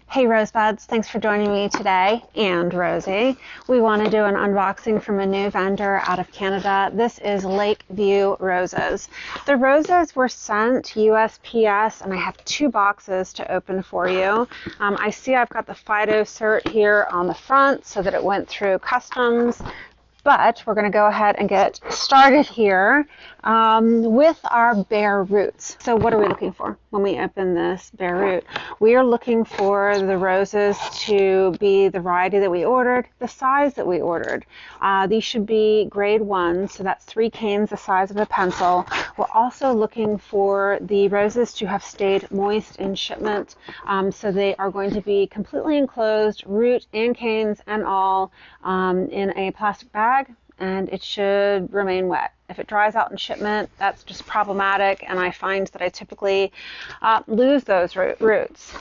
Hey Rosebuds, thanks for joining me today, and Rosie. We want to do an unboxing from a new vendor out of Canada. This is Lakeview Roses. The roses were sent USPS, and I have 2 boxes to open for you. I see I've got the FIDO cert here on the front so that it went through customs. But we're going to go ahead and get started here with our bare roots. So what are we looking for when we open this bare root? We are looking for the roses to be the variety that we ordered, the size that we ordered. These should be grade 1, so that's 3 canes the size of a pencil. We're also looking for the roses to have stayed moist in shipment. So they are going to be completely enclosed, root and canes and all, in a plastic bag. And it should remain wet. If it dries out in shipment, that's just problematic, and I find that I typically lose those roots.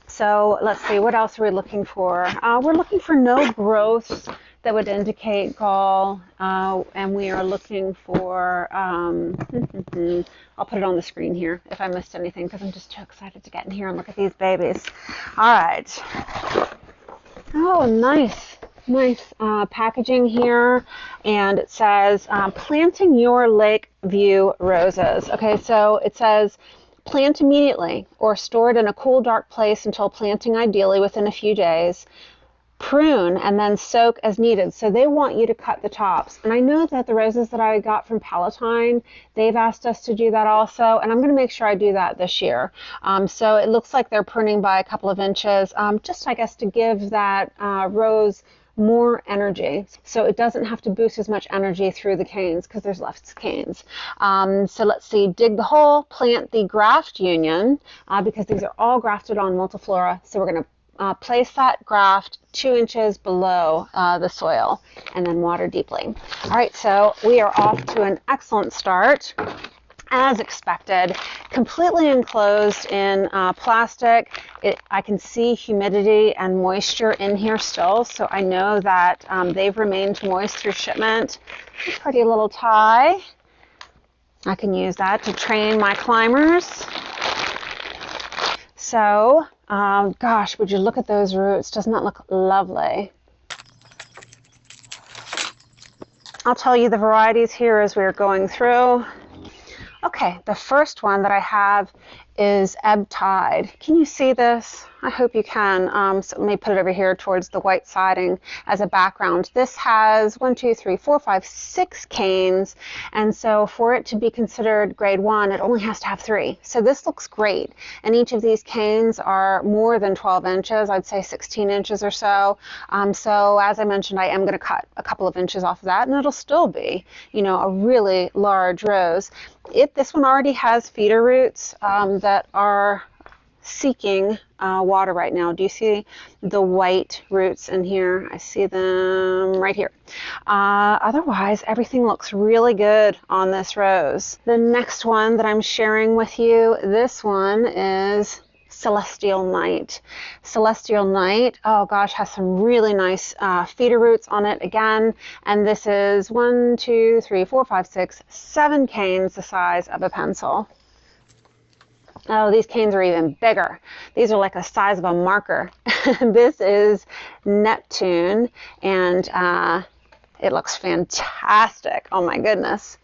So let's see, what else are we looking for? We're looking for no growths that would indicate gall, and we are looking for, I'll put it on the screen here if I missed anything, because I'm just too excited to get in here and look at these babies. All right. Oh, nice packaging here, and it says planting your Lakeview roses. Okay, so it says plant immediately or store it in a cool, dark place until planting, ideally within a few days. Prune and then soak as needed. So they want you to cut the tops. And I know that the roses that I got from Palatine, they've asked us to do that also, and I'm going to make sure I do that this year. So it looks like they're pruning by a couple of inches, just I guess to give that rose more energy, so it doesn't have to boost as much energy through the canes because there's less canes. So let's see, dig the hole, plant the graft union, because these are all grafted on multiflora. So we're going to place that graft 2 inches below the soil and then water deeply. All right, so we are off to an excellent start. As expected, completely enclosed in plastic. I can see humidity and moisture in here still, so I know that they've remained moist through shipment. A pretty little tie. I can use that to train my climbers. So, gosh, would you look at those roots? Doesn't that look lovely? I'll tell you the varieties here as we're going through. Okay, the first one that I have is Ebb Tide. Can you see this? I hope you can. So let me put it over here towards the white siding as a background. This has 1, 2, 3, 4, 5, 6 canes, and so for it to be considered grade 1, it only has to have 3. So this looks great, and each of these canes are more than 12 inches. I'd say 16 inches or so. So as I mentioned, I am going to cut a couple of inches off of that, and it'll still be, you know, a really large rose. This one already has feeder roots that are seeking water right now. Do you see the white roots in here? I see them right here. Otherwise, everything looks really good on this rose. The next one that I'm sharing with you, this one is Celestial Night. Celestial Night, oh gosh, has some really nice feeder roots on it again, and this is 1, 2, 3, 4, 5, 6, 7 canes the size of a pencil. Oh, these canes are even bigger. These are like the size of a marker. This is Neptune, and it looks fantastic. Oh my goodness.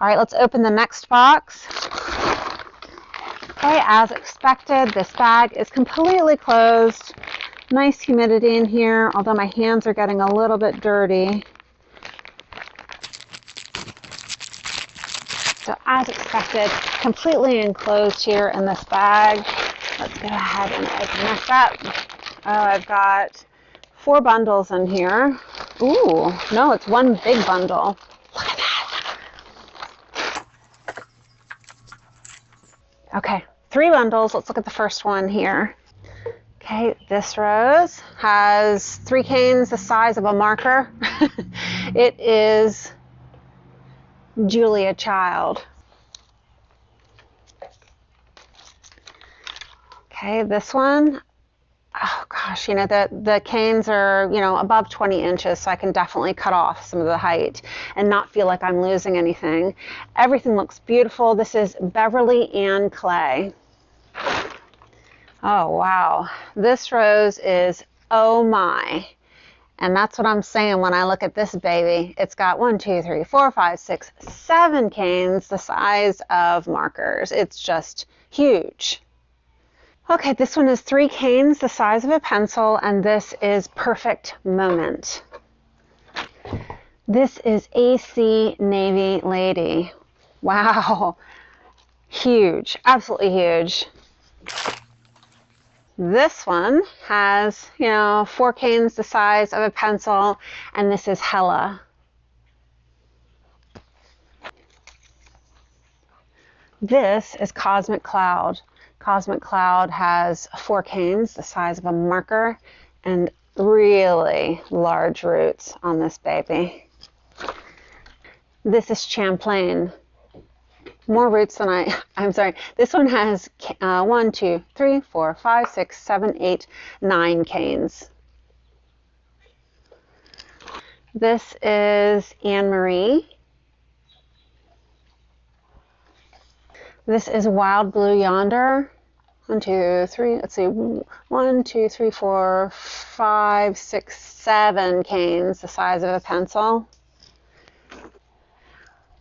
All right, let's open the next box. Okay, as expected, this bag is completely closed. Nice humidity in here, although my hands are getting a little bit dirty. So as expected, completely enclosed here in this bag. Let's go ahead and open this up. Oh, I've got 4 bundles in here. Ooh, no, it's one big bundle. Look at that. Okay, 3 bundles. Let's look at the first one here. Okay, this rose has 3 canes the size of a marker. It is Julia Child. Okay, this one, oh gosh, you know, the canes are, you know, above 20 inches, so I can definitely cut off some of the height and not feel like I'm losing anything. Everything looks beautiful. This is Beverly Ann Clay. Oh, wow. This rose is oh my. And that's what I'm saying when I look at this baby. It's got 1, 2, 3, 4, 5, 6, 7 canes the size of markers. It's just huge. Okay, this one is 3 canes the size of a pencil, and this is Perfect Moment. This is AC Navy Lady. Wow. Huge. Absolutely huge. This one has, 4 canes the size of a pencil, and this is Hella. This is Cosmic Cloud. Cosmic Cloud has 4 canes the size of a marker and really large roots on this baby. This is Champlain. More roots than I'm sorry. This one has 1, 2, 3, 4, 5, 6, 7, 8, 9 canes. This is Anne Marie. This is Wild Blue Yonder. 1, 2, 3, let's see, 1, 2, 3, 4, 5, 6, 7 canes the size of a pencil.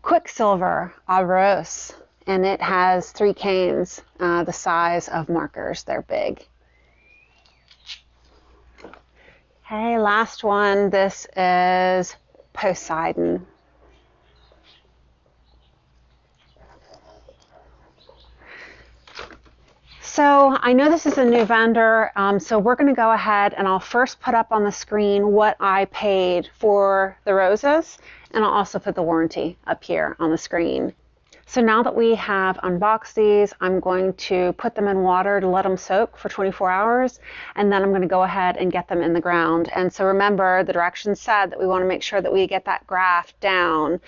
Quicksilver Avros, and it has 3 canes the size of markers. They're big. Okay, last one. This is Poseidon. So I know this is a new vendor, so we're going to go ahead and I'll first put up on the screen what I paid for the roses, and I'll also put the warranty up here on the screen. So now that we have unboxed these, I'm going to put them in water to let them soak for 24 hours, and then I'm going to go ahead and get them in the ground. And so remember, the directions said that we want to make sure that we get that graft down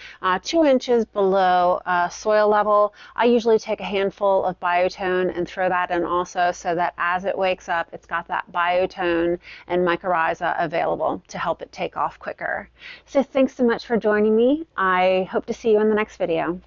2 inches below soil level. I usually take a handful of biotone and throw that in also, so that as it wakes up, it's got that biotone and mycorrhiza available to help it take off quicker. So thanks so much for joining me. I hope to see you in the next video.